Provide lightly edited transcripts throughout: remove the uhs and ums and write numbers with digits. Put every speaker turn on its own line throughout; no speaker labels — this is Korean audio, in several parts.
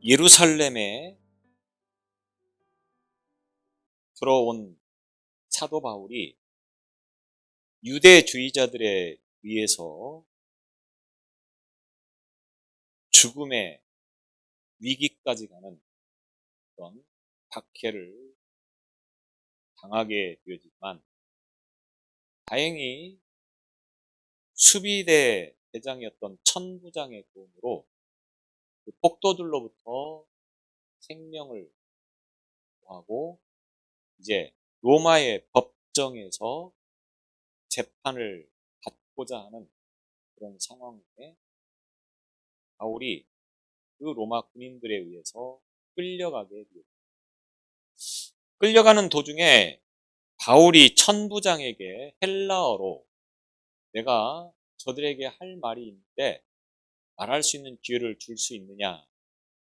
예루살렘에 들어온 사도 바울이 유대주의자들에 의해서 죽음의 위기까지 가는 그런 박해를 당하게 되었지만 다행히 수비대 대장이었던 천부장의 도움으로 그 폭도들로부터 생명을 구하고 이제 로마의 법정에서 재판을 받고자 하는 그런 상황에 바울이 그 로마 군인들에 의해서 끌려가게 되었습니다. 끌려가는 도중에 바울이 천부장에게 헬라어로 내가 저들에게 할 말이 있는데 말할 수 있는 기회를 줄 수 있느냐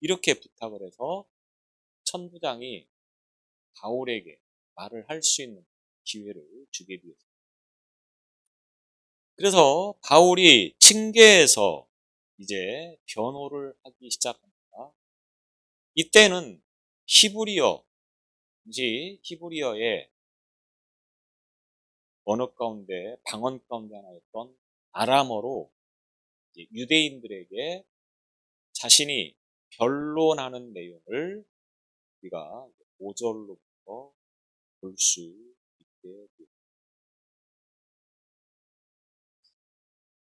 이렇게 부탁을 해서 천부장이 바울에게 말을 할 수 있는 기회를 주게 되었습니다. 그래서 바울이 층계에서 이제 변호를 하기 시작합니다. 이때는 히브리어의 언어 가운데 방언 가운데 하나였던 아람어로 유대인들에게 자신이 변론하는 내용을 우리가 5절로부터 볼 수 있게 됩니다.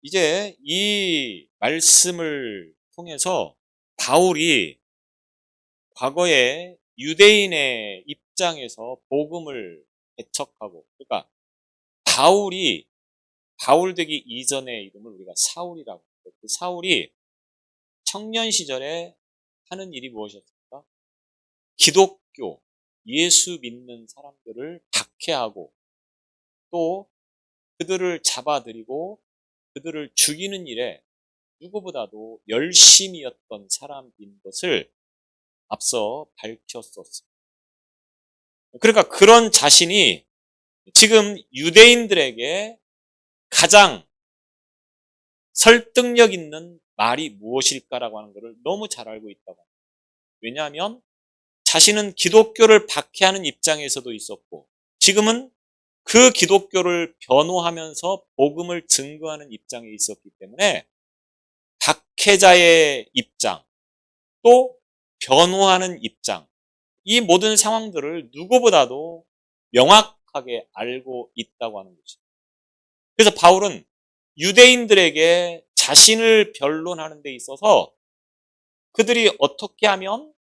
이제 이 말씀을 통해서 바울이 과거에 유대인의 입장에서 복음을 배척하고, 그러니까 바울 되기 이전의 이름을 우리가 사울이라고 해요. 그 사울이 청년 시절에 하는 일이 무엇이었습니까? 기독교, 예수 믿는 사람들을 박해하고 또 그들을 잡아들이고 그들을 죽이는 일에 누구보다도 열심이었던 사람인 것을 앞서 밝혔었습니다. 그러니까 그런 자신이 지금 유대인들에게 가장 설득력 있는 말이 무엇일까라고 하는 것을 너무 잘 알고 있다고 합니다. 왜냐하면 자신은 기독교를 박해하는 입장에서도 있었고 지금은 그 기독교를 변호하면서 복음을 증거하는 입장에 있었기 때문에 박해자의 입장 또 변호하는 입장 이 모든 상황들을 누구보다도 명확하게 알고 있다고 하는 것입니다. 그래서 바울은 유대인들에게 자신을 변론하는 데 있어서 그들이 어떻게 하면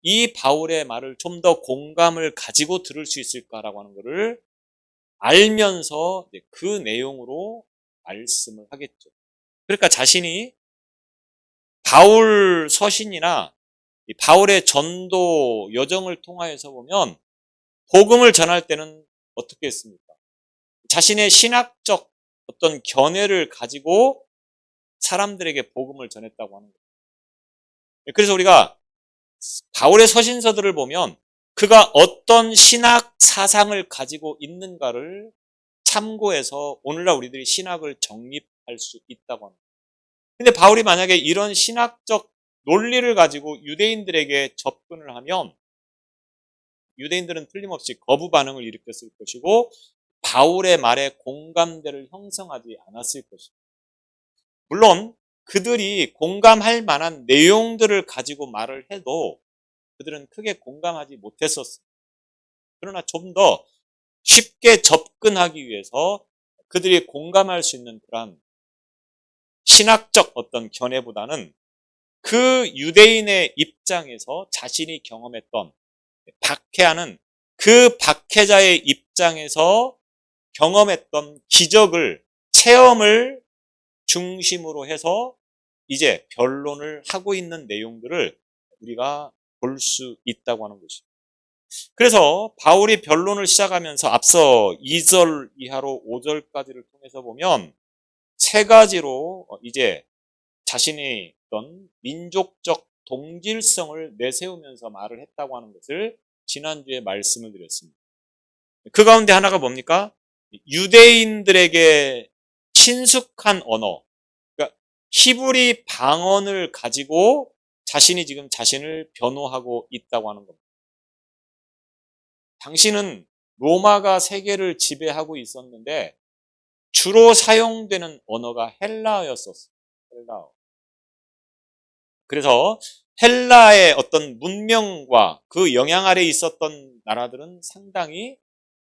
이 바울의 말을 좀 더 공감을 가지고 들을 수 있을까라고 하는 것을 알면서 그 내용으로 말씀을 하겠죠. 그러니까 자신이 바울 서신이나 바울의 전도 여정을 통하여서 보면 복음을 전할 때는 어떻게 했습니까? 자신의 신학적 어떤 견해를 가지고 사람들에게 복음을 전했다고 하는 거예요. 그래서 우리가 바울의 서신서들을 보면 그가 어떤 신학 사상을 가지고 있는가를 참고해서 오늘날 우리들이 신학을 정립할 수 있다고 합니다. 근데 바울이 만약에 이런 신학적 논리를 가지고 유대인들에게 접근을 하면 유대인들은 틀림없이 거부 반응을 일으켰을 것이고 바울의 말에 공감대를 형성하지 않았을 것입니다. 물론 그들이 공감할 만한 내용들을 가지고 말을 해도 그들은 크게 공감하지 못했었습니다. 그러나 좀 더 쉽게 접근하기 위해서 그들이 공감할 수 있는 그런 신학적 어떤 견해보다는 그 유대인의 입장에서 자신이 경험했던 박해하는 그 박해자의 입장에서 경험했던 기적을 체험을 중심으로 해서 이제 변론을 하고 있는 내용들을 우리가 볼 수 있다고 하는 것입니다. 그래서 바울이 변론을 시작하면서 앞서 2절 이하로 5절까지를 통해서 보면 세 가지로 이제 자신이 어떤 민족적 동질성을 내세우면서 말을 했다고 하는 것을 지난주에 말씀을 드렸습니다. 그 가운데 하나가 뭡니까? 유대인들에게 친숙한 언어, 그러니까 히브리 방언을 가지고 자신이 지금 자신을 변호하고 있다고 하는 겁니다. 당신은 로마가 세계를 지배하고 있었는데 주로 사용되는 언어가 헬라어였었어요. 헬라어. 그래서 헬라의 어떤 문명과 그 영향 아래 있었던 나라들은 상당히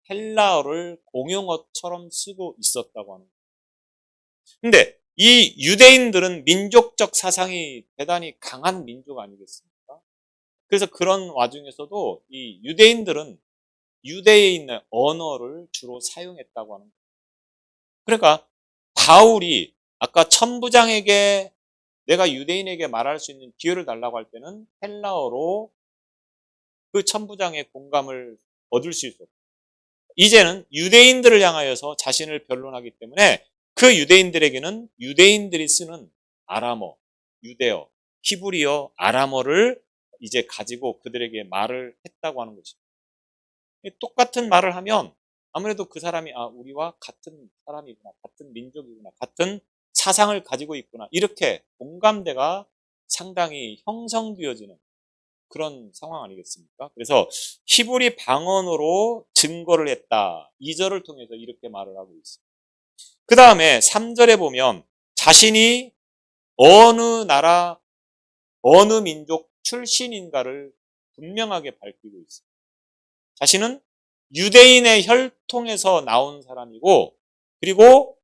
헬라어를 공용어처럼 쓰고 있었다고 하는 거예요. 근데 이 유대인들은 민족적 사상이 대단히 강한 민족 아니겠습니까? 그래서 그런 와중에서도 이 유대인들은 유대인의 언어를 주로 사용했다고 하는 거예요. 그러니까 바울이 아까 천부장에게 내가 유대인에게 말할 수 있는 기회를 달라고 할 때는 헬라어로 그 천부장의 공감을 얻을 수 있었고, 이제는 유대인들을 향하여서 자신을 변론하기 때문에 그 유대인들에게는 유대인들이 쓰는 아람어, 유대어, 히브리어, 아람어를 이제 가지고 그들에게 말을 했다고 하는 거죠. 똑같은 말을 하면 아무래도 그 사람이 우리와 같은 사람이구나, 같은 민족이구나, 같은 사상을 가지고 있구나, 이렇게 공감대가 상당히 형성되어지는 그런 상황 아니겠습니까? 그래서 히브리 방언으로 증거를 했다. 2절을 통해서 이렇게 말을 하고 있습니다. 그 다음에 3절에 보면 자신이 어느 나라, 어느 민족 출신인가를 분명하게 밝히고 있습니다. 자신은 유대인의 혈통에서 나온 사람이고, 그리고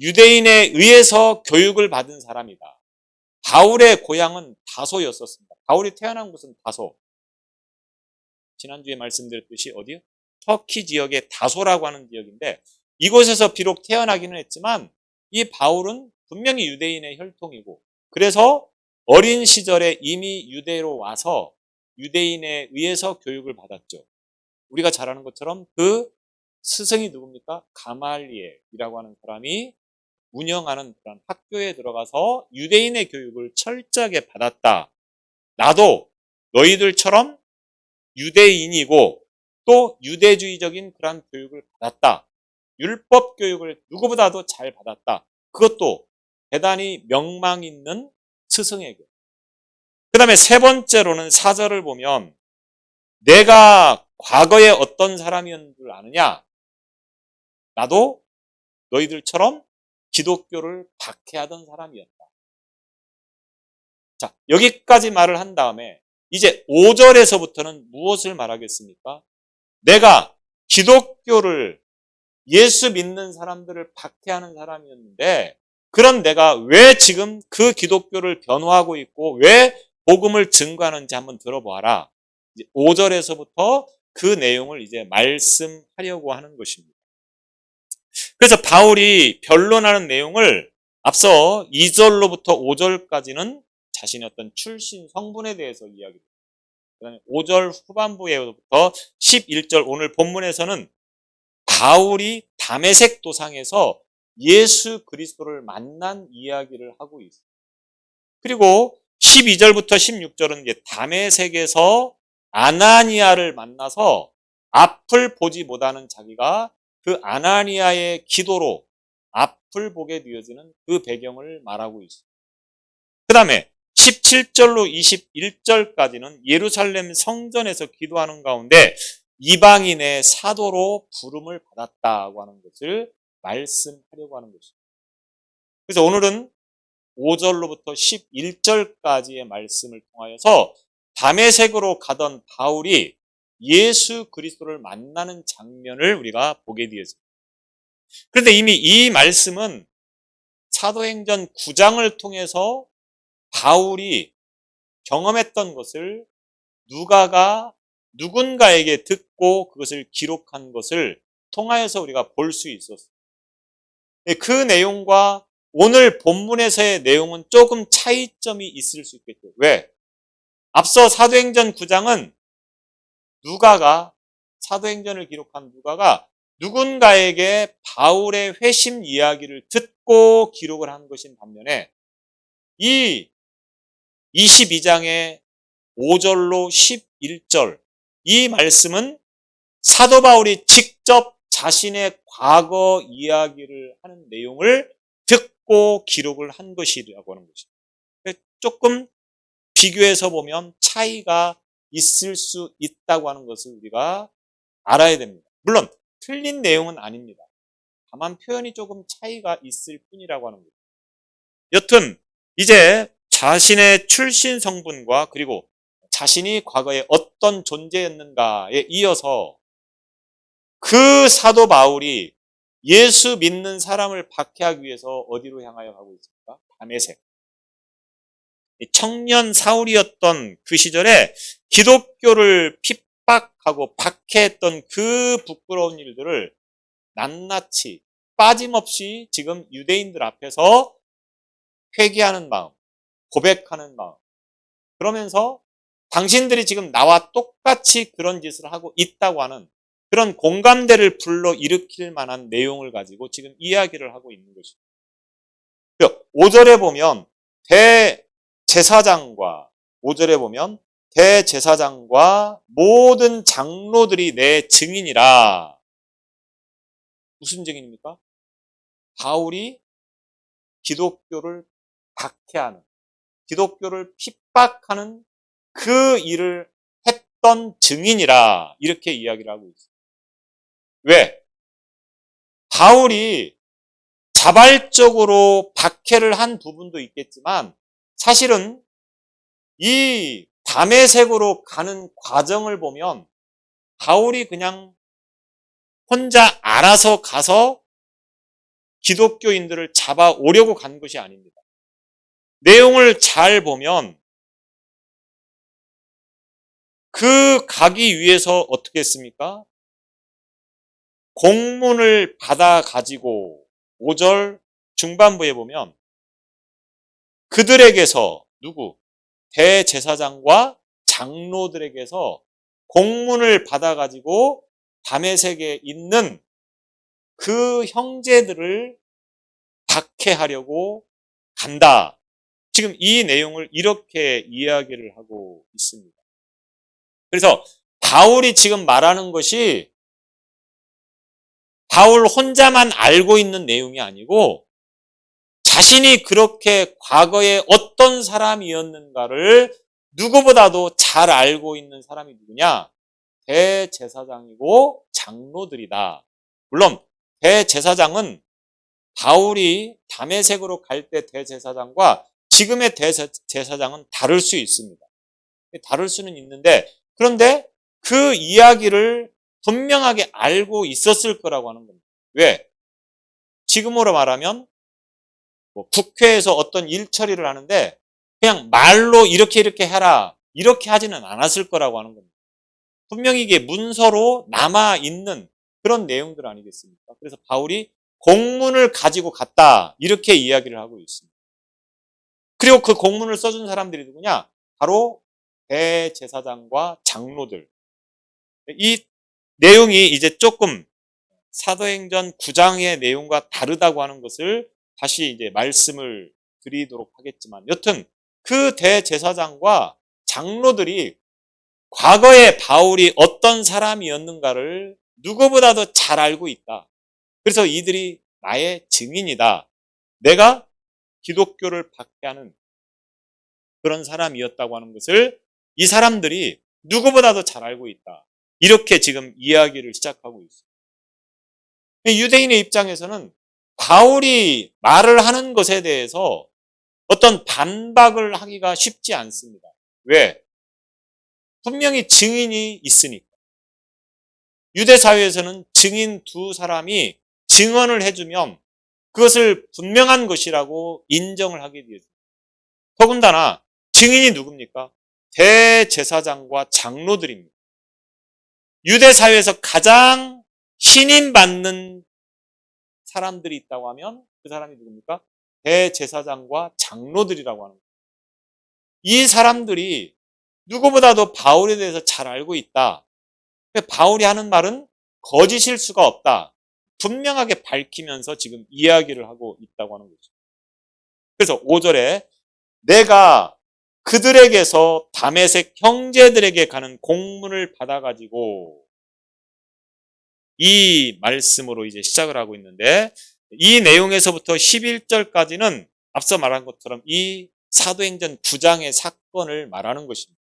유대인에 의해서 교육을 받은 사람이다. 바울의 고향은 다소였었습니다. 바울이 태어난 곳은 다소. 지난주에 말씀드렸듯이 어디요? 터키 지역의 다소라고 하는 지역인데, 이곳에서 비록 태어나기는 했지만 이 바울은 분명히 유대인의 혈통이고, 그래서 어린 시절에 이미 유대로 와서 유대인에 의해서 교육을 받았죠. 우리가 잘 아는 것처럼 그 스승이 누굽니까? 가말리엘이라고 하는 사람이 운영하는 그런 학교에 들어가서 유대인의 교육을 철저하게 받았다. 나도 너희들처럼 유대인이고 또 유대주의적인 그런 교육을 받았다. 율법 교육을 누구보다도 잘 받았다. 그것도 대단히 명망 있는 스승에게. 그 다음에 세 번째로는 4절을 보면 내가 과거에 어떤 사람이었는 줄 아느냐? 나도 너희들처럼 기독교를 박해하던 사람이었다. 자, 여기까지 말을 한 다음에 이제 5절에서부터는 무엇을 말하겠습니까? 내가 기독교를, 예수 믿는 사람들을 박해하는 사람이었는데, 그럼 내가 왜 지금 그 기독교를 변호하고 있고 왜 복음을 증거하는지 한번 들어봐라. 5절에서부터 그 내용을 이제 말씀하려고 하는 것입니다. 그래서 바울이 변론하는 내용을 앞서 2절로부터 5절까지는 자신의 어떤 출신 성분에 대해서 이야기합니다. 그다음에 5절 후반부에부터 11절 오늘 본문에서는 바울이 다메섹 도상에서 예수 그리스도를 만난 이야기를 하고 있습니다. 그리고 12절부터 16절은 이제 다메섹에서 아나니아를 만나서 앞을 보지 못하는 자기가 그 아나니아의 기도로 앞을 보게 되어지는 그 배경을 말하고 있습니다. 그 다음에 17절로 21절까지는 예루살렘 성전에서 기도하는 가운데 이방인의 사도로 부름을 받았다고 하는 것을 말씀하려고 하는 것입니다. 그래서 오늘은 5절로부터 11절까지의 말씀을 통하여서 다메섹으로 가던 바울이 예수 그리스도를 만나는 장면을 우리가 보게 되었습니다. 그런데 이미 이 말씀은 사도행전 9장을 통해서 바울이 경험했던 것을 누가가 누군가에게 듣고 그것을 기록한 것을 통하여서 우리가 볼 수 있었어요. 그 내용과 오늘 본문에서의 내용은 조금 차이점이 있을 수 있겠죠. 왜? 앞서 사도행전 9장은 누가가, 사도행전을 기록한 누가가 누군가에게 바울의 회심 이야기를 듣고 기록을 한 것인 반면에 이 22장의 5절로 11절 이 말씀은 사도 바울이 직접 자신의 과거 이야기를 하는 내용을 듣고 기록을 한 것이라고 하는 것입니다. 조금 비교해서 보면 차이가 있을 수 있다고 하는 것을 우리가 알아야 됩니다. 물론 틀린 내용은 아닙니다. 다만 표현이 조금 차이가 있을 뿐이라고 하는 거죠. 여튼 이제 자신의 출신 성분과 그리고 자신이 과거에 어떤 존재였는가에 이어서 그 사도 바울이 예수 믿는 사람을 박해하기 위해서 어디로 향하여 가고 있습니까? 다메섹. 청년 사울이었던 그 시절에 기독교를 핍박하고 박해했던 그 부끄러운 일들을 낱낱이 빠짐없이 지금 유대인들 앞에서 회개하는 마음, 고백하는 마음, 그러면서 당신들이 지금 나와 똑같이 그런 짓을 하고 있다고 하는 그런 공감대를 불러일으킬 만한 내용을 가지고 지금 이야기를 하고 있는 것입니다. 5절에 보면 대제사장과 5절에 보면 대제사장과 모든 장로들이 내 증인이라. 무슨 증인입니까? 바울이 기독교를 박해하는, 기독교를 핍박하는 그 일을 했던 증인이라 이렇게 이야기를 하고 있습니다. 왜? 바울이 자발적으로 박해를 한 부분도 있겠지만 사실은 이 다메섹으로 가는 과정을 보면 바울이 그냥 혼자 알아서 가서 기독교인들을 잡아오려고 간 것이 아닙니다. 내용을 잘 보면 그 가기 위해서 어떻게 했습니까? 공문을 받아 가지고 5절 중반부에 보면 그들에게서 누구? 대제사장과 장로들에게서 공문을 받아 가지고 다메섹에 있는 그 형제들을 박해하려고 간다. 지금 이 내용을 이렇게 이야기를 하고 있습니다. 그래서 바울이 지금 말하는 것이 바울 혼자만 알고 있는 내용이 아니고 자신이 그렇게 과거에 어떤 사람이었는가를 누구보다도 잘 알고 있는 사람이 누구냐? 대제사장이고 장로들이다. 물론 대제사장은 바울이 다메섹으로 갈 때 대제사장과 지금의 대제사장은 다를 수 있습니다. 다를 수는 있는데 그런데 그 이야기를 분명하게 알고 있었을 거라고 하는 겁니다. 왜? 지금으로 말하면 국회에서 어떤 일 처리를 하는데 그냥 말로 이렇게 해라 이렇게 하지는 않았을 거라고 하는 겁니다. 분명히 이게 문서로 남아있는 그런 내용들 아니겠습니까? 그래서 바울이 공문을 가지고 갔다 이렇게 이야기를 하고 있습니다. 그리고 그 공문을 써준 사람들이 누구냐? 바로 대제사장과 장로들. 이 내용이 이제 조금 사도행전 9장의 내용과 다르다고 하는 것을 다시 이제 말씀을 드리도록 하겠지만 여튼 그 대제사장과 장로들이 과거에 바울이 어떤 사람이었는가를 누구보다도 잘 알고 있다. 그래서 이들이 나의 증인이다. 내가 기독교를 박해하는 그런 사람이었다고 하는 것을 이 사람들이 누구보다도 잘 알고 있다. 이렇게 지금 이야기를 시작하고 있습니다. 유대인의 입장에서는 바울이 말을 하는 것에 대해서 어떤 반박을 하기가 쉽지 않습니다. 왜? 분명히 증인이 있으니까. 유대 사회에서는 증인 두 사람이 증언을 해주면 그것을 분명한 것이라고 인정을 하게 되죠. 더군다나 증인이 누굽니까? 대제사장과 장로들입니다. 유대 사회에서 가장 신임받는 사람들이 있다고 하면 그 사람이 누굽니까? 대제사장과 장로들이라고 하는 거예요. 이 사람들이 누구보다도 바울에 대해서 잘 알고 있다. 바울이 하는 말은 거짓일 수가 없다. 분명하게 밝히면서 지금 이야기를 하고 있다고 하는 거죠. 그래서 5절에 내가 그들에게서 다메섹 형제들에게 가는 공문을 받아가지고 이 말씀으로 이제 시작을 하고 있는데 이 내용에서부터 11절까지는 앞서 말한 것처럼 이 사도행전 9장의 사건을 말하는 것입니다.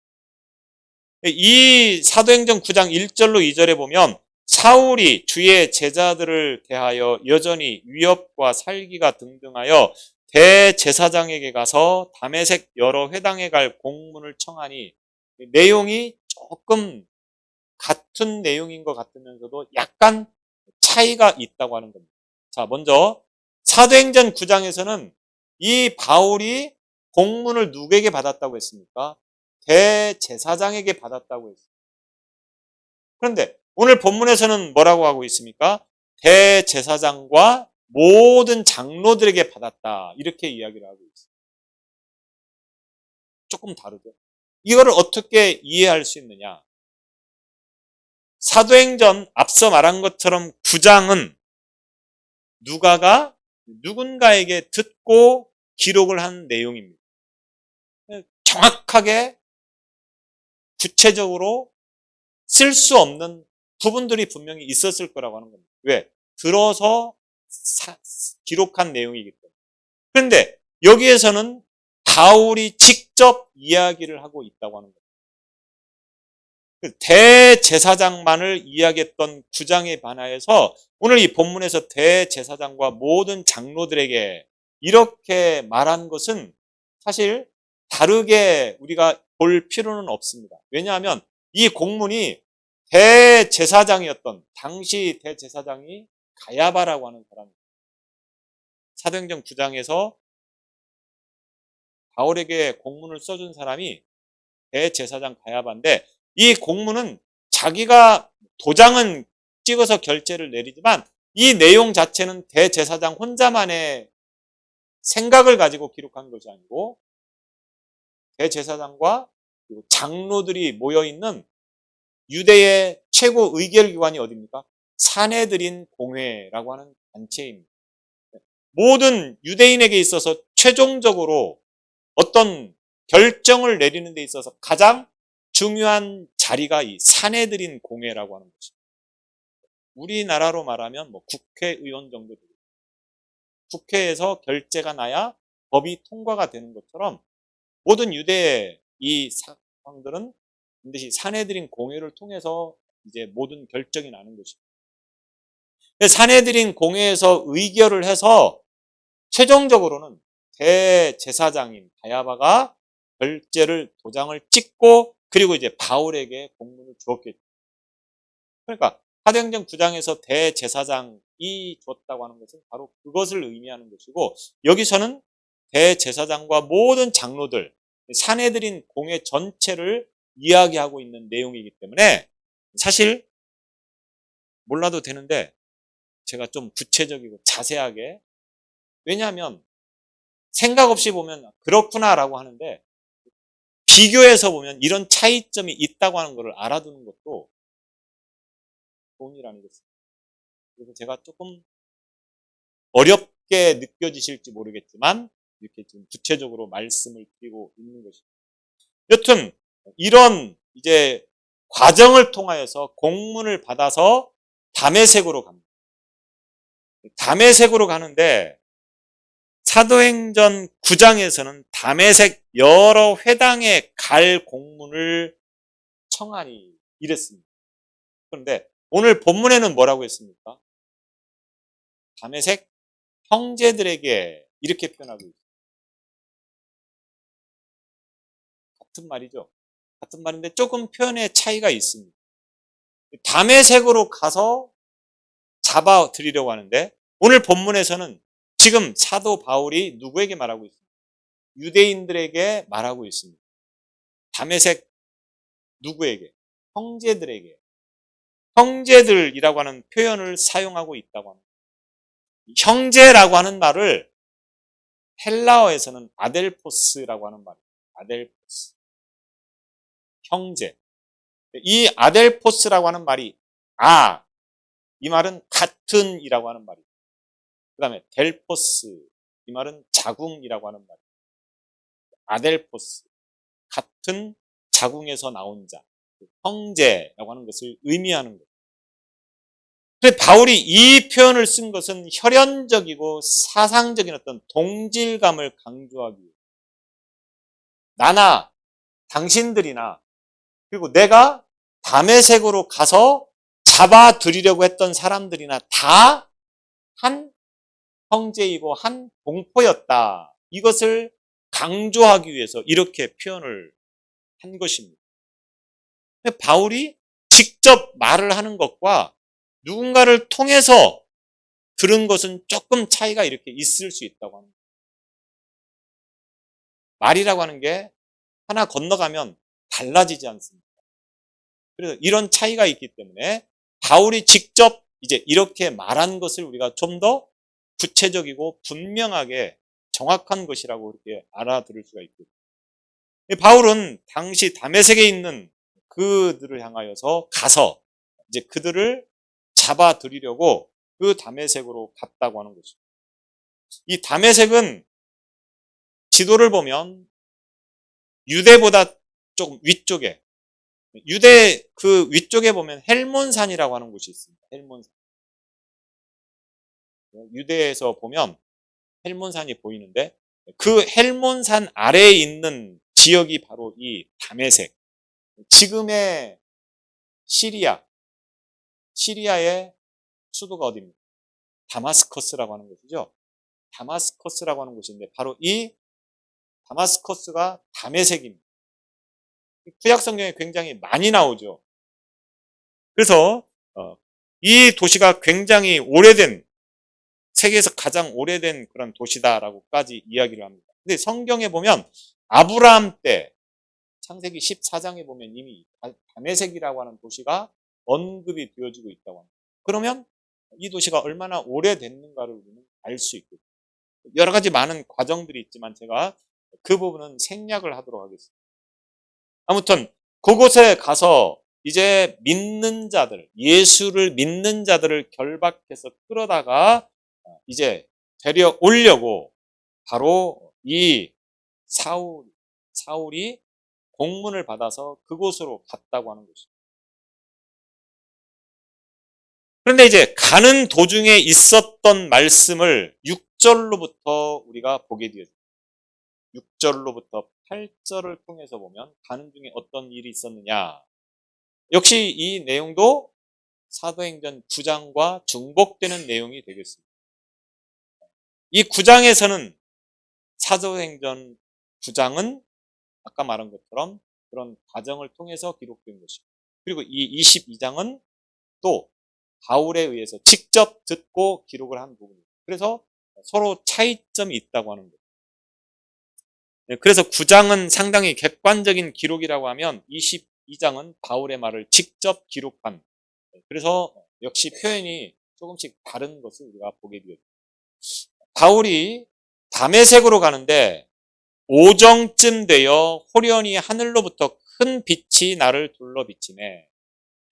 이 사도행전 9장 1절로 2절에 보면 사울이 주의 제자들을 대하여 여전히 위협과 살기가 등등하여 대제사장에게 가서 다메섹 여러 회당에 갈 공문을 청하니, 내용이 조금 같은 내용인 것 같으면서도 약간 차이가 있다고 하는 겁니다. 자, 먼저 사도행전 9장에서는 이 바울이 공문을 누구에게 받았다고 했습니까? 대제사장에게 받았다고 했습니다. 그런데 오늘 본문에서는 뭐라고 하고 있습니까? 대제사장과 모든 장로들에게 받았다, 이렇게 이야기를 하고 있습니다. 조금 다르죠. 이거를 어떻게 이해할 수 있느냐? 사도행전 앞서 말한 것처럼 9장은 누가가 누군가에게 듣고 기록을 한 내용입니다. 정확하게 구체적으로 쓸 수 없는 부분들이 분명히 있었을 거라고 하는 겁니다. 왜? 들어서 기록한 내용이기 때문에. 그런데 여기에서는 바울이 직접 이야기를 하고 있다고 하는 겁니다. 대제사장만을 이야기했던 9장에 반하여서 오늘 이 본문에서 대제사장과 모든 장로들에게 이렇게 말한 것은 사실 다르게 우리가 볼 필요는 없습니다. 왜냐하면 이 공문이 대제사장이었던, 당시 대제사장이 가야바라고 하는 사람입니다. 사도행전 9장에서 바울에게 공문을 써준 사람이 대제사장 가야바인데, 이 공문은 자기가 도장은 찍어서 결제를 내리지만 이 내용 자체는 대제사장 혼자만의 생각을 가지고 기록한 것이 아니고 대제사장과 장로들이 모여있는 유대의 최고 의결기관이 어디입니까? 사내들인 공회라고 하는 단체입니다. 모든 유대인에게 있어서 최종적으로 어떤 결정을 내리는 데 있어서 가장 중요한 자리가 이 사내들인 공회라고 하는 것입니다. 우리나라로 말하면 국회의원 정도 되겠습니다. 국회에서 결재가 나야 법이 통과가 되는 것처럼 모든 유대의 이 사람들은 반드시 사내들인 공회를 통해서 이제 모든 결정이 나는 것입니다. 사내들인 공회에서 의결을 해서 최종적으로는 대제사장인 가야바가 결재를 도장을 찍고 그리고 이제 바울에게 공문을 주었겠죠. 그러니까 사도행전 9장에서 대제사장이 줬다고 하는 것은 바로 그것을 의미하는 것이고, 여기서는 대제사장과 모든 장로들, 사내들인 공회 전체를 이야기하고 있는 내용이기 때문에 사실 몰라도 되는데 제가 좀 구체적이고 자세하게, 왜냐하면 생각 없이 보면 그렇구나라고 하는데 비교해서 보면 이런 차이점이 있다고 하는 것을 알아두는 것도 좋은 일 아니겠습니까? 그래서 제가 조금 어렵게 느껴지실지 모르겠지만 이렇게 좀 구체적으로 말씀을 드리고 있는 것입니다. 여튼 이런 이제 과정을 통하여서 공문을 받아서 다메섹으로 갑니다. 다메섹으로 가는데 사도행전 9장에서는 다메섹 여러 회당에 갈 공문을 청하니 이랬습니다. 그런데 오늘 본문에는 뭐라고 했습니까? 다메섹 형제들에게 이렇게 표현하고 있습니다. 같은 말이죠. 같은 말인데 조금 표현의 차이가 있습니다. 다메섹으로 가서 잡아드리려고 하는데 오늘 본문에서는 지금 사도 바울이 누구에게 말하고 있습니까? 유대인들에게 말하고 있습니다. 다메섹 누구에게? 형제들에게. 형제들이라고 하는 표현을 사용하고 있다고 합니다. 형제라고 하는 말을 헬라어에서는 아델포스라고 하는 말입니다. 아델포스. 형제. 이 아델포스라고 하는 말이 이 말은 같은이라고 하는 말이에요. 그 다음에 델포스, 이 말은 자궁이라고 하는 말이에요. 아델포스, 같은 자궁에서 나온 자, 형제라고 하는 것을 의미하는 거예요. 그런데 바울이 이 표현을 쓴 것은 혈연적이고 사상적인 어떤 동질감을 강조하기 위해 나나 당신들이나 그리고 내가 다메섹으로 가서 잡아들이려고 했던 사람들이나 다 한 형제이고 한 동포였다. 이것을 강조하기 위해서 이렇게 표현을 한 것입니다. 바울이 직접 말을 하는 것과 누군가를 통해서 들은 것은 조금 차이가 이렇게 있을 수 있다고 합니다. 말이라고 하는 게 하나 건너가면 달라지지 않습니다. 그래서 이런 차이가 있기 때문에 바울이 직접 이제 이렇게 말한 것을 우리가 좀 더 구체적이고 분명하게 정확한 것이라고 이렇게 알아들을 수가 있거든요. 바울은 당시 다메섹에 있는 그들을 향하여서 가서 이제 그들을 잡아들이려고 그 다메섹으로 갔다고 하는 것이죠. 이 다메섹은 지도를 보면 유대보다 조금 위쪽에, 유대 그 위쪽에 보면 헬몬산이라고 하는 곳이 있습니다. 헬몬산. 유대에서 보면 헬몬산이 보이는데 그 헬몬산 아래에 있는 지역이 바로 이 다메섹. 지금의 시리아의 수도가 어디입니까? 다마스커스라고 하는 곳이죠. 다마스커스라고 하는 곳인데 바로 이 다마스커스가 다메섹입니다. 구약 성경에 굉장히 많이 나오죠. 그래서 이 도시가 굉장히 오래된, 세계에서 가장 오래된 그런 도시다라고까지 이야기를 합니다. 근데 성경에 보면 아브라함 때 창세기 14장에 보면 이미 다메섹이라고 하는 도시가 언급이 되어지고 있다고 합니다. 그러면 이 도시가 얼마나 오래됐는가를 우리는 알 수 있거든요. 여러 가지 많은 과정들이 있지만 제가 그 부분은 생략을 하도록 하겠습니다. 아무튼 그곳에 가서 이제 믿는 자들, 예수를 믿는 자들을 결박해서 끌어다가 이제 데려오려고 바로 이 사울이 공문을 받아서 그곳으로 갔다고 하는 것입니다. 그런데 이제 가는 도중에 있었던 말씀을 6절로부터 우리가 보게 되었습니다. 6절로부터 8절을 통해서 보면 가는 중에 어떤 일이 있었느냐. 역시 이 내용도 사도행전 9장과 중복되는 내용이 되겠습니다. 이 9장에서는 사도행전 9장은 아까 말한 것처럼 그런 과정을 통해서 기록된 것이고 그리고 이 22장은 또 바울에 의해서 직접 듣고 기록을 한 부분입니다. 그래서 서로 차이점이 있다고 하는 거예요. 그래서 9장은 상당히 객관적인 기록이라고 하면 22장은 바울의 말을 직접 기록한, 그래서 역시 표현이 조금씩 다른 것을 우리가 보게 되었죠. 바울이 다메섹으로 가는데 오정쯤 되어 호련히 하늘로부터 큰 빛이 나를 둘러 비치네.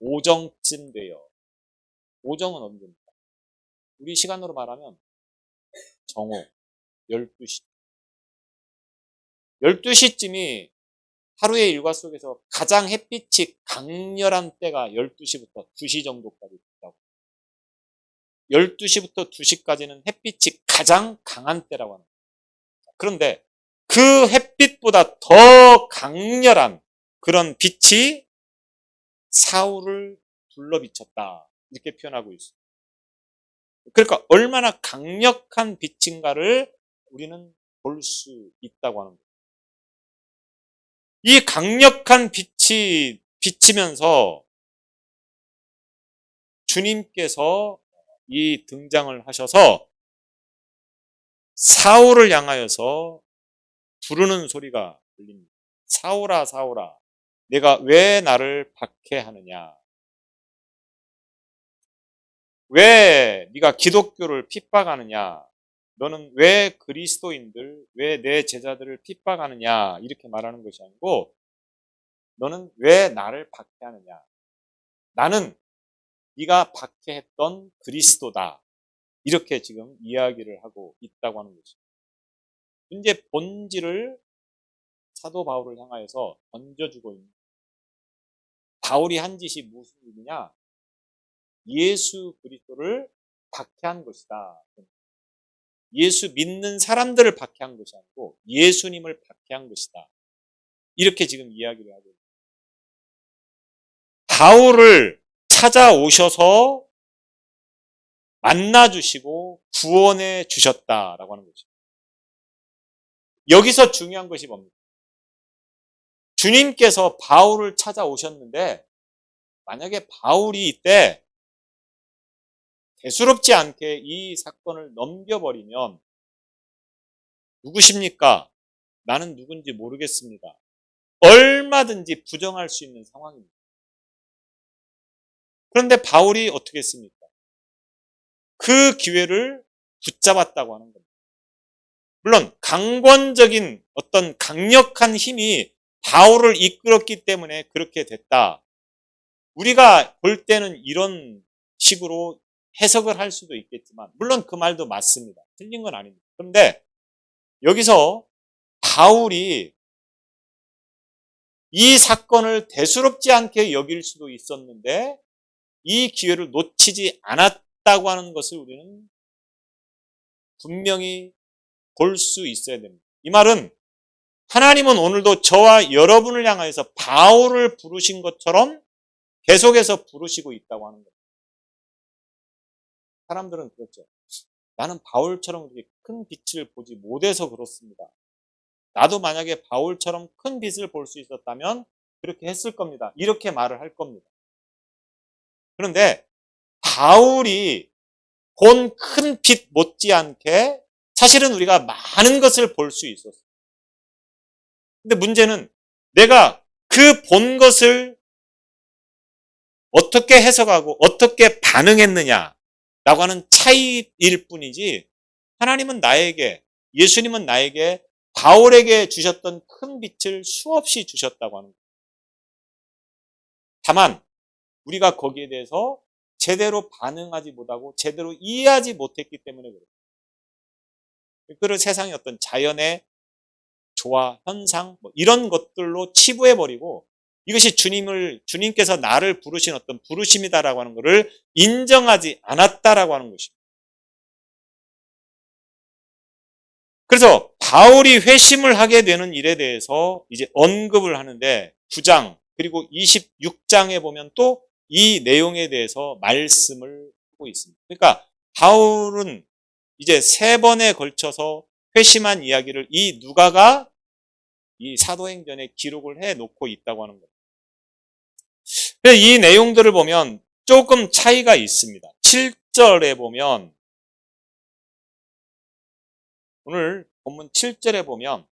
오정쯤 되어. 오정은 언제입니까? 우리 시간으로 말하면 정오, 12시. 12시쯤이 하루의 일과 속에서 가장 햇빛이 강렬한 때가 12시부터 2시 정도까지 있다고. 12시부터 2시까지는 햇빛이 가장 강한 때라고 합니다. 그런데 그 햇빛보다 더 강렬한 그런 빛이 사울을 둘러비쳤다. 이렇게 표현하고 있습니다. 그러니까 얼마나 강력한 빛인가를 우리는 볼 수 있다고 하는 거예요. 이 강력한 빛이 비치면서 주님께서 이 등장을 하셔서 사울을 향하여서 부르는 소리가 들립니다. 사울아, 사울아, 내가 왜 나를 박해하느냐? 왜 네가 기독교를 핍박하느냐? 너는 왜 그리스도인들, 왜 내 제자들을 핍박하느냐? 이렇게 말하는 것이 아니고 너는 왜 나를 박해하느냐? 나는 네가 박해했던 그리스도다. 이렇게 지금 이야기를 하고 있다고 하는 것입니다. 이제 본질을 사도 바울을 향하여서 던져주고 있는, 바울이 한 짓이 무슨 일이냐? 예수 그리스도를 박해한 것이다. 예수 믿는 사람들을 박해한 것이 아니고 예수님을 박해한 것이다. 이렇게 지금 이야기를 하고 있습니다. 바울을 찾아오셔서 만나주시고 구원해 주셨다라고 하는 거죠. 여기서 중요한 것이 뭡니까? 주님께서 바울을 찾아오셨는데 만약에 바울이 이때 대수롭지 않게 이 사건을 넘겨버리면 누구십니까? 나는 누군지 모르겠습니다. 얼마든지 부정할 수 있는 상황입니다. 그런데 바울이 어떻게 했습니까? 그 기회를 붙잡았다고 하는 겁니다. 물론 강권적인 어떤 강력한 힘이 바울을 이끌었기 때문에 그렇게 됐다. 우리가 볼 때는 이런 식으로 해석을 할 수도 있겠지만 물론 그 말도 맞습니다. 틀린 건 아닙니다. 그런데 여기서 바울이 이 사건을 대수롭지 않게 여길 수도 있었는데 이 기회를 놓치지 않았다고 하는 것을 우리는 분명히 볼 수 있어야 됩니다. 이 말은 하나님은 오늘도 저와 여러분을 향하여서 바울을 부르신 것처럼 계속해서 부르시고 있다고 하는 거예요. 사람들은 그렇죠. 나는 바울처럼 그렇게 큰 빛을 보지 못해서 그렇습니다. 나도 만약에 바울처럼 큰 빛을 볼 수 있었다면 그렇게 했을 겁니다. 이렇게 말을 할 겁니다. 그런데 바울이 본 큰 빛 못지않게 사실은 우리가 많은 것을 볼 수 있었어요. 근데 문제는 내가 그 본 것을 어떻게 해석하고 어떻게 반응했느냐라고 하는 차이일 뿐이지 하나님은 나에게, 예수님은 나에게 바울에게 주셨던 큰 빛을 수없이 주셨다고 하는 거예요. 다만 우리가 거기에 대해서 제대로 반응하지 못하고 제대로 이해하지 못했기 때문에 그래요. 그걸 세상의 어떤 자연의 조화, 현상 이런 것들로 치부해버리고 이것이 주님께서 나를 부르신 어떤 부르심이다라고 하는 것을 인정하지 않았다라고 하는 것입니다. 그래서 바울이 회심을 하게 되는 일에 대해서 이제 언급을 하는데 9장 그리고 26장에 보면 또 이 내용에 대해서 말씀을 하고 있습니다. 그러니까 바울은 이제 3번에 걸쳐서 회심한 이야기를 이 누가가 이 사도행전에 기록을 해놓고 있다고 하는 거예요. 이 내용들을 보면 조금 차이가 있습니다. 7절에 보면 오늘 본문 7절에 보면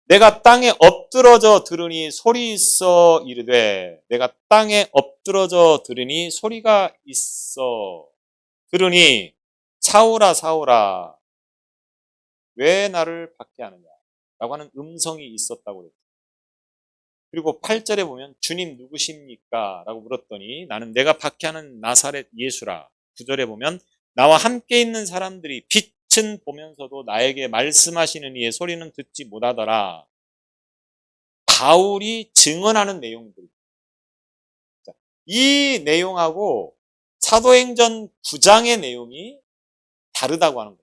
내가 땅에 엎드러져 들으니 소리 있어 이르되 내가 땅에 엎드러져 들으니 소리가 있어 들으니 사울아 사울아 왜 나를 박해하느냐 라고 하는 음성이 있었다고 그랬죠. 그리고 8절에 보면 주님 누구십니까? 라고 물었더니 나는 내가 박해하는 나사렛 예수라. 9절에 보면 나와 함께 있는 사람들이 빛은 보면서도 나에게 말씀하시는 이의 소리는 듣지 못하더라. 바울이 증언하는 내용들. 이 내용하고 사도행전 9장의 내용이 다르다고 하는 거예요.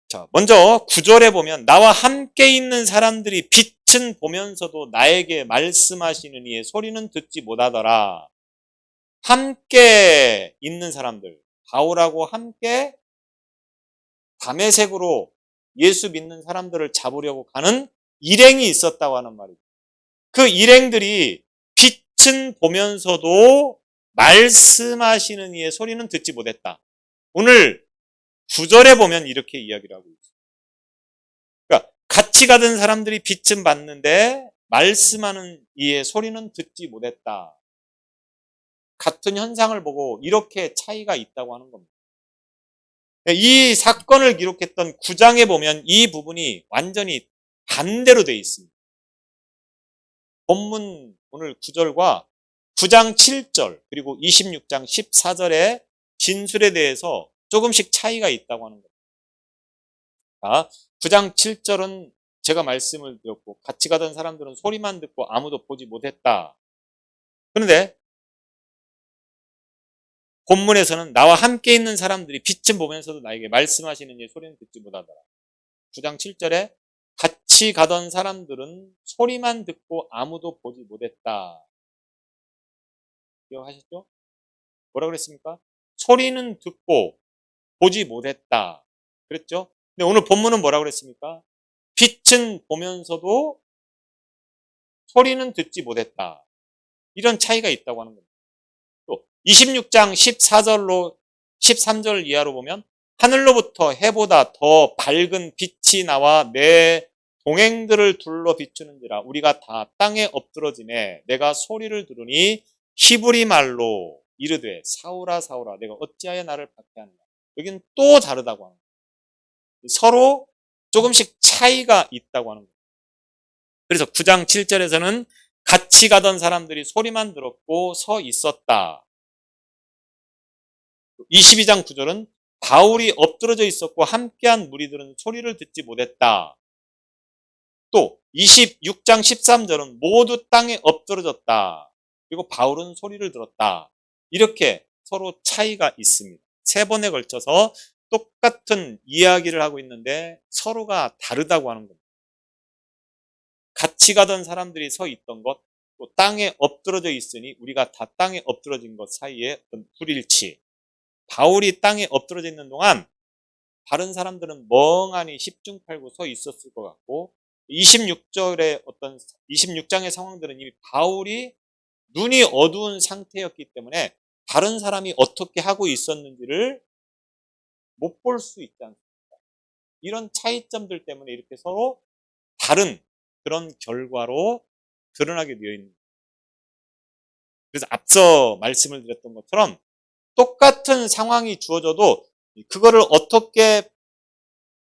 자, 먼저 9절에 보면 나와 함께 있는 사람들이 빛은 보면서도 나에게 말씀하시는 이의 소리는 듣지 못하더라. 함께 있는 사람들, 바울하고 함께 다메섹으로 예수 믿는 사람들을 잡으려고 가는 일행이 있었다고 하는 말이죠. 그 일행들이 빛은 보면서도 말씀하시는 이의 소리는 듣지 못했다. 오늘 9절에 보면 이렇게 이야기를 하고 있어요. 그러니까 같이 가던 사람들이 빛은 봤는데 말씀하는 이의 소리는 듣지 못했다. 같은 현상을 보고 이렇게 차이가 있다고 하는 겁니다. 이 사건을 기록했던 9장에 보면 이 부분이 완전히 반대로 되어 있습니다. 본문 오늘 9절과 9장 7절 그리고 26장 14절의 진술에 대해서 조금씩 차이가 있다고 하는 겁니다. 9장 7절은 제가 말씀을 드렸고 같이 가던 사람들은 소리만 듣고 아무도 보지 못했다. 그런데 본문에서는 나와 함께 있는 사람들이 빛은 보면서도 나에게 말씀하시는 이 소리는 듣지 못하더라. 9장 7절에 같이 가던 사람들은 소리만 듣고 아무도 보지 못했다. 기억하셨죠? 뭐라 그랬습니까? 소리는 듣고 보지 못했다. 그랬죠? 근데 오늘 본문은 뭐라 그랬습니까? 빛은 보면서도 소리는 듣지 못했다. 이런 차이가 있다고 하는 겁니다. 또 26장 14절로 13절 이하로 보면 하늘로부터 해보다 더 밝은 빛이 나와 내 동행들을 둘러 비추는지라 우리가 다 땅에 엎드러지매 내가 소리를 들으니 히브리 말로 이르되 사울아 사울아 내가 어찌하여 나를 박해하느냐. 여기는 또 다르다고 하는 거예요. 서로 조금씩 차이가 있다고 하는 거예요. 그래서 9장 7절에서는 같이 가던 사람들이 소리만 들었고 서 있었다. 22장 9절은 바울이 엎드러져 있었고 함께한 무리들은 소리를 듣지 못했다. 또 26장 13절은 모두 땅에 엎드러졌다. 그리고 바울은 소리를 들었다. 이렇게 서로 차이가 있습니다. 세 번에 걸쳐서 똑같은 이야기를 하고 있는데 서로가 다르다고 하는 겁니다. 같이 가던 사람들이 서 있던 것, 또 땅에 엎드러져 있으니 우리가 다 땅에 엎드러진 것 사이에 어떤 불일치. 바울이 땅에 엎드러져 있는 동안 다른 사람들은 멍하니 십중팔구 서 있었을 것 같고 26장의 상황들은 이미 바울이 눈이 어두운 상태였기 때문에 다른 사람이 어떻게 하고 있었는지를 못 볼 수 있지 않습니까? 이런 차이점들 때문에 이렇게 서로 다른 그런 결과로 드러나게 되어 있는 거예요. 그래서 앞서 말씀을 드렸던 것처럼 똑같은 상황이 주어져도 그거를 어떻게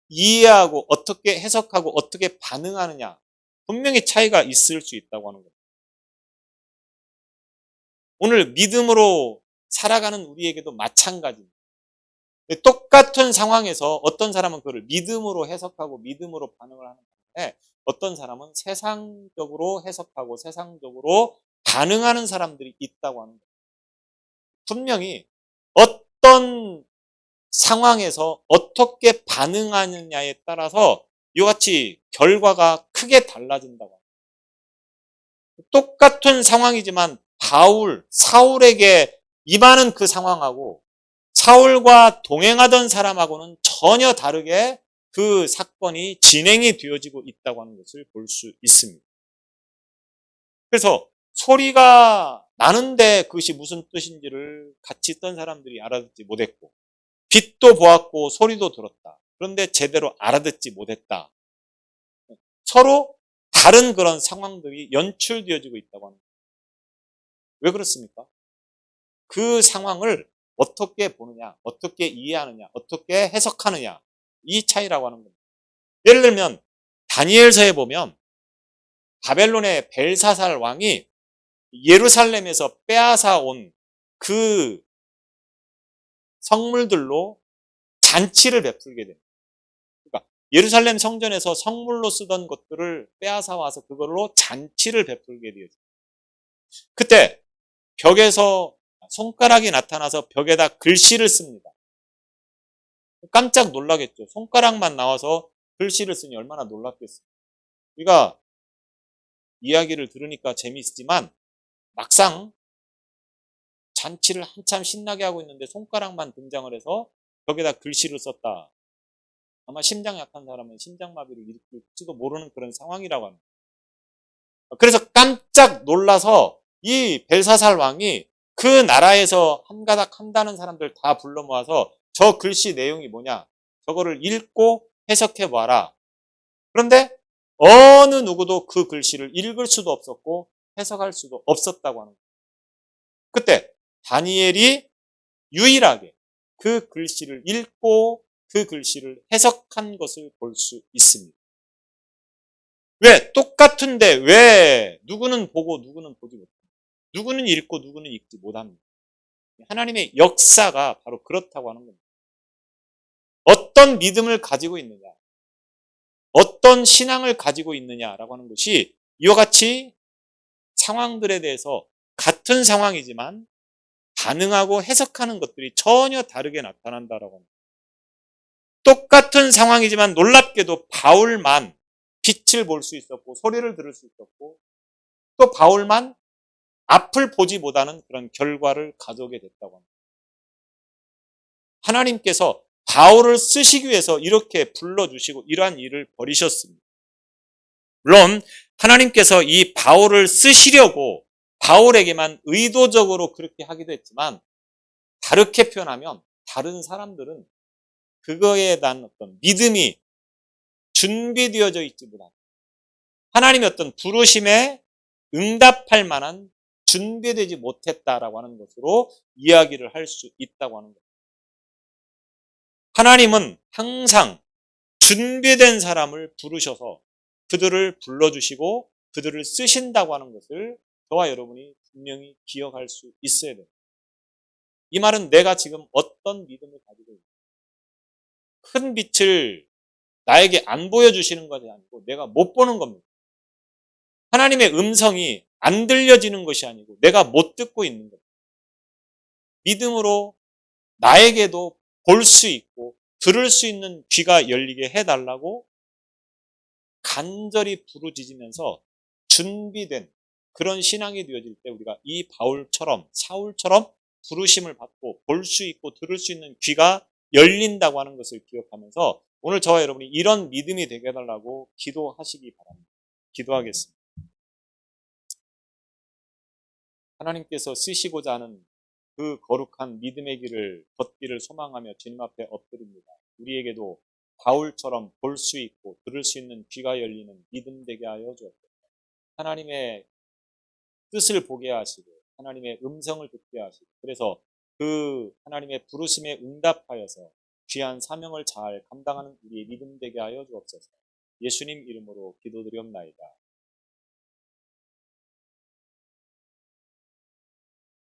이해하고 어떻게 해석하고 어떻게 반응하느냐 분명히 차이가 있을 수 있다고 하는 겁니다. 오늘 믿음으로 살아가는 우리에게도 마찬가지입니다. 똑같은 상황에서 어떤 사람은 그걸 믿음으로 해석하고 믿음으로 반응을 하는 건데 어떤 사람은 세상적으로 해석하고 세상적으로 반응하는 사람들이 있다고 하는 거예요. 분명히 어떤 상황에서 어떻게 반응하느냐에 따라서 이와 같이 결과가 크게 달라진다고 합니다. 똑같은 상황이지만 사울에게 임하는 그 상황하고 사울과 동행하던 사람하고는 전혀 다르게 그 사건이 진행이 되어지고 있다고 하는 것을 볼 수 있습니다. 그래서 소리가 나는데 그것이 무슨 뜻인지를 같이 있던 사람들이 알아듣지 못했고 빛도 보았고 소리도 들었다. 그런데 제대로 알아듣지 못했다. 서로 다른 그런 상황들이 연출되어지고 있다고 합니다. 왜 그렇습니까? 그 상황을 어떻게 보느냐, 어떻게 이해하느냐, 어떻게 해석하느냐 이 차이라고 하는 겁니다. 예를 들면 다니엘서에 보면 바벨론의 벨사살 왕이 예루살렘에서 빼앗아 온 그 성물들로 잔치를 베풀게 됩니다. 그러니까 예루살렘 성전에서 성물로 쓰던 것들을 빼앗아 와서 그걸로 잔치를 베풀게 되었습니다. 그때 벽에서 손가락이 나타나서 벽에다 글씨를 씁니다. 깜짝 놀라겠죠. 손가락만 나와서 글씨를 쓰니 얼마나 놀랐겠어요. 우리가 이야기를 들으니까 재미있지만 막상 잔치를 한참 신나게 하고 있는데 손가락만 등장을 해서 벽에다 글씨를 썼다. 아마 심장 약한 사람은 심장마비를 일으킬지도 모르는 그런 상황이라고 합니다. 그래서 깜짝 놀라서 이 벨사살 왕이 그 나라에서 한가닥 한다는 사람들 다 불러 모아서 저 글씨 내용이 뭐냐 저거를 읽고 해석해 봐라. 그런데 어느 누구도 그 글씨를 읽을 수도 없었고 해석할 수도 없었다고 하는 거예요. 그때 다니엘이 유일하게 그 글씨를 읽고 그 글씨를 해석한 것을 볼 수 있습니다. 왜? 똑같은데 왜 누구는 보고 누구는 보지 못합니다. 누구는 읽고 누구는 읽지 못합니다. 하나님의 역사가 바로 그렇다고 하는 겁니다. 어떤 믿음을 가지고 있느냐, 어떤 신앙을 가지고 있느냐라고 하는 것이 이와 같이 상황들에 대해서 같은 상황이지만 반응하고 해석하는 것들이 전혀 다르게 나타난다라고 합니다. 똑같은 상황이지만 놀랍게도 바울만 빛을 볼 수 있었고 소리를 들을 수 있었고 또 바울만 앞을 보지 못하는 그런 결과를 가져오게 됐다고 합니다. 하나님께서 바울을 쓰시기 위해서 이렇게 불러주시고 이러한 일을 벌이셨습니다. 물론 하나님께서 이 바울을 쓰시려고 바울에게만 의도적으로 그렇게 하기도 했지만 다르게 표현하면 다른 사람들은 그거에 대한 어떤 믿음이 준비되어져 있지 못한 하나님의 어떤 부르심에 응답할 만한 준비되지 못했다라고 하는 것으로 이야기를 할 수 있다고 하는 겁니다. 하나님은 항상 준비된 사람을 부르셔서 그들을 불러주시고 그들을 쓰신다고 하는 것을 저와 여러분이 분명히 기억할 수 있어야 됩니다. 이 말은 내가 지금 어떤 믿음을 가지고 있는가, 큰 빛을 나에게 안 보여주시는 것이 아니고 내가 못 보는 겁니다. 하나님의 음성이 안 들려지는 것이 아니고 내가 못 듣고 있는 겁니다. 믿음으로 나에게도 볼 수 있고 들을 수 있는 귀가 열리게 해달라고 간절히 부르짖으면서 준비된 그런 신앙이 되어질 때 우리가 이 바울처럼 사울처럼 부르심을 받고 볼 수 있고 들을 수 있는 귀가 열린다고 하는 것을 기억하면서 오늘 저와 여러분이 이런 믿음이 되게 해달라고 기도하시기 바랍니다. 기도하겠습니다. 하나님께서 쓰시고자 하는 그 거룩한 믿음의 길을 걷기를 소망하며 주님 앞에 엎드립니다. 우리에게도 바울처럼 볼 수 있고 들을 수 있는 귀가 열리는 믿음 되게 하여 주옵소서. 하나님의 뜻을 보게 하시고 하나님의 음성을 듣게 하시고 그래서 그 하나님의 부르심에 응답하여서 귀한 사명을 잘 감당하는 우리의 믿음 되게 하여 주옵소서. 예수님 이름으로 기도드리옵나이다.